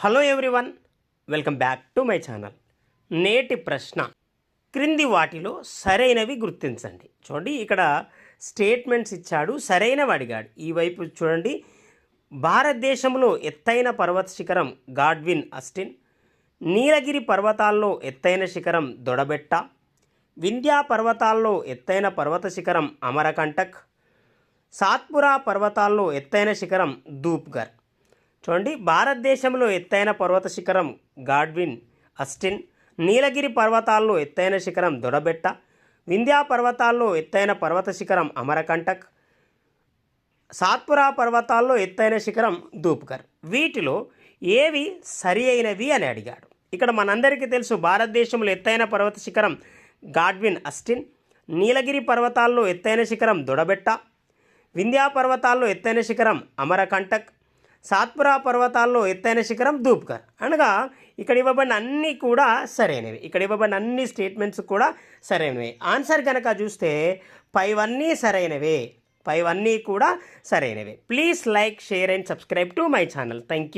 Hello everyone, welcome back to my channel. నేటి ప్రశ్న, క్రింది వాటిలో సరైనవి గుర్తించండి. చూడండి, ఇక్కడ స్టేట్మెంట్స్ ఇచ్చాడు, సరైనవి అడిగాడు. ఈ వైపు చూడండి, భారతదేశంలో ఎత్తైన పర్వత శిఖరం గాడ్విన్ అస్టిన్, నీలగిరి పర్వతాల్లో ఎత్తైన శిఖరం దొడబెట్ట, వింధ్యా పర్వతాల్లో ఎత్తైన పర్వత శిఖరం అమరకంటక్, సాత్పురా పర్వతాల్లో ఎత్తైన శిఖరం ధూప్గర్. చూడండి, భారతదేశంలో ఎత్తైన పర్వత శిఖరం గాడ్విన్ అస్టిన్, నీలగిరి పర్వతాల్లో ఎత్తైన శిఖరం దొడబెట్ట, వింధ్యా పర్వతాల్లో ఎత్తైన పర్వత శిఖరం అమరకంటక్, సాత్పురా పర్వతాల్లో ఎత్తైన శిఖరం ధూప్గర్. వీటిలో ఏవి సరి అయినవి అని అడిగాడు. ఇక్కడ మనందరికీ తెలుసు, భారతదేశంలో ఎత్తైన పర్వత శిఖరం గాడ్విన్ అస్టిన్, నీలగిరి పర్వతాల్లో ఎత్తైన శిఖరం దొడబెట్ట, వింధ్యా పర్వతాల్లో ఎత్తైన శిఖరం అమరకంటక్, సాత్పురా పర్వతాల్లో ఎత్తైన శిఖరం ధూప్గర్. అనగా ఇక్కడ ఇవ్వబడిన అన్నీ కూడా సరైనవి. ఇక్కడ ఇవ్వబడిన అన్ని స్టేట్మెంట్స్ కూడా సరైనవి. ఆన్సర్ కనుక చూస్తే పైవన్నీ సరైనవే, పైవన్నీ కూడా సరైనవే. Please like, share and subscribe to my channel. Thank you.